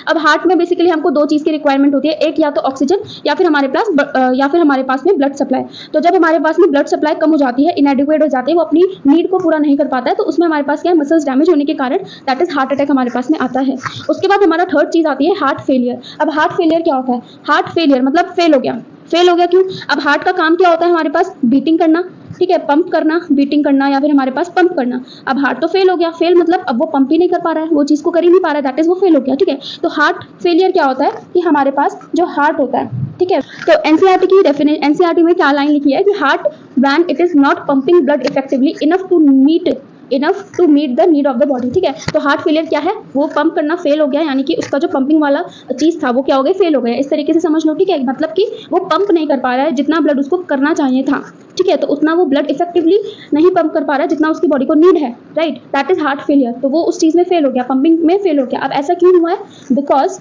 अब हार्ट में बेसिकली हमको दो चीज़ की रिक्वायरमेंट होती है, एक या तो ऑक्सीजन या फिर हमारे पास में ब्लड सप्लाई। तो जब हमारे पास में ब्लड सप्लाई कम हो जाती है, इनएडिक्वेट हो जाती है, वो अपनी नीड को पूरा नहीं कर पाता है, तो उसमें हमारे पास क्या है, मसल्स डैमेज होने के कारण दैट इज हार्ट अटैक हमारे पास में आता है। उसके बाद हमारा थर्ड चीज़ आती है हार्ट फेलियर। अब हार्ट फेलियर क्या होता है? हार्ट फेलियर मतलब फेल हो गया। फेल हो गया क्यों? अब हार्ट का काम क्या होता है हमारे पास? बीटिंग करना, ठीक है, पंप करना, बीटिंग करना या फिर हमारे पास पंप करना। अब हार्ट तो फेल हो गया, फेल मतलब अब वो पंप ही नहीं कर पा रहा है, वो चीज़ को कर ही नहीं पा रहा है, दैट इज वो फेल हो गया, ठीक है। तो हार्ट फेलियर क्या होता है कि हमारे पास जो हार्ट होता है, ठीक है, तो एनसीईआरटी की डेफिनेशन, एनसीईआरटी में क्या लाइन लिखी है कि heart when it is not pumping blood effectively enough to meet the need of the body, ठीक है। तो हार्ट फेलियर क्या है? वो पंप करना फेल हो गया, यानी कि उसका जो पंपिंग वाला चीज़ था वो क्या हो गया? फेल हो गया। इस तरीके से समझ लो, ठीक है, मतलब कि वो पंप नहीं कर पा रहा है जितना ब्लड उसको करना चाहिए था, ठीक है, तो उतना वो ब्लड इफेक्टिवली नहीं पंप कर पा रहा है जितना उसकी बॉडी को नीड है, right, that is heart failure. तो वो उस चीज़ में फेल हो गया, पंपिंग में फेल हो गया। अब ऐसा क्यों हुआ है? बिकॉज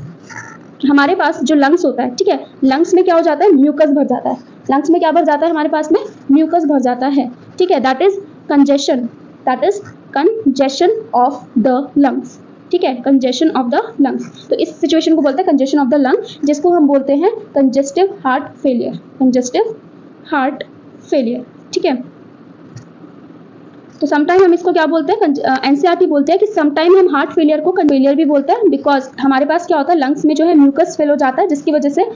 हमारे पास जो लंग्स होता है, ठीक है, लंग्स में क्या हो जाता है? म्यूकस भर जाता है। लंग्स में क्या भर जाता है हमारे पास में? म्यूकस भर जाता है, ठीक है, that is congestion, that is congestion of the lungs, ठीक है, कंजेशन ऑफ द लंग्स। तो इस सिचुएशन को बोलते हैं कंजेशन ऑफ द लंग, जिसको हम बोलते हैं congestive heart failure, congestive heart failure, ठीक है। तो समटाइम हम इसको क्या बोलते हैं? एनसीईआरटी बोलते हैं कि समटाइम हम हार्ट फेलियर को फेलियर भी बोलते हैं, बिकॉज हमारे पास क्या होता है, लंग्स में जो है म्यूकस फिल हो जाता है, जिसकी वजह से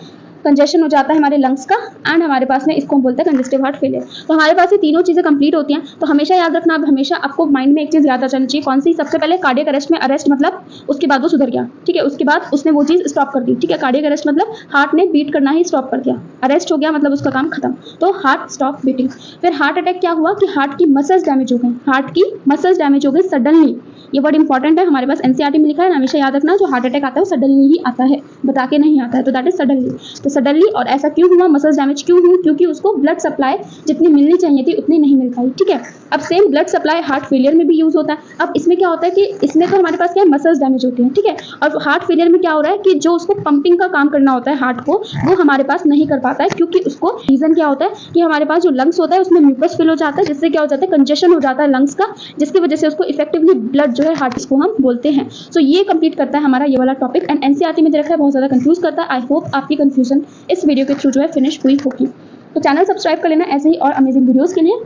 कंजेशन हो जाता है हमारे लंग्स का, एंड हमारे पास में इसको हम बोलते हैं कंजेस्टिव हार्ट फेलियर। तो हमारे पास ये तीनों चीज़ें कंप्लीट होती हैं। तो हमेशा याद रखना, अब हमेशा आपको माइंड में एक चीज़ याद आ जानी चाहिए, कौन सी? सबसे पहले कार्डियक अरेस्ट में, अरेस्ट मतलब उसके बाद वो सुधर गया, ठीक है, उसके बाद उसने वो चीज़ स्टॉप कर दी, ठीक है, कार्डियक अरेस्ट मतलब हार्ट ने बीट करना ही स्टॉप कर दिया, अरेस्ट हो गया मतलब उसका काम खत्म, तो हार्ट स्टॉप बीटिंग। फिर हार्ट अटैक क्या हुआ कि हार्ट की मसल्स डैमेज हो गई, हार्ट की मसल्स डैमेज हो गई सडनली। ये वर्ड इंपॉर्टेंट है, हमारे पास एनसीईआरटी में लिखा है, हमेशा याद रखना, जो हार्ट अटैक आता है वो सडनली ही आता है, बता के नहीं आता है, तो दैट इज सडनली। तो सडनली, और ऐसा क्यों हुआ? मसल्स डैमेज क्यों हुई? क्योंकि उसको ब्लड सप्लाई जितनी मिलनी चाहिए थी उतनी नहीं मिल पाई, ठीक है। अब same blood supply heart failure में भी यूज होता है। अब इसमें क्या होता है कि इसमें तो हमारे पास क्या है, मसल्स डैमेज होती हैं, ठीक है, और हार्ट फेलियर में क्या हो रहा है कि जो उसको पंपिंग का काम करना होता है हार्ट को, वो हमारे पास नहीं कर पाता है, क्योंकि उसको रीजन क्या होता है कि हमारे पास जो लंग्स होता है उसमें म्यूकस फिल हो जाता है, जिससे क्या हो जाता है, कंजेशन हो जाता है लंग्स का, जिसकी वजह से उसको इफेक्टिवली ब्लड जो है हार्ट, इसको हम बोलते हैं। सो ये कंप्लीट करता है हमारा ये वाला टॉपिक, एंड एनसीईआरटी में जो रखा है बहुत ज़्यादा कंफ्यूज करता है। आई होप आपकी कंफ्यूजन इस वीडियो के थ्रू जो है फिनिश हुई होगी। तो चैनल सब्सक्राइब कर लेना ऐसे ही और अमेजिंग वीडियोस के लिए।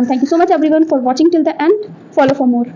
Thank you so much everyone for watching till the end. Follow for more.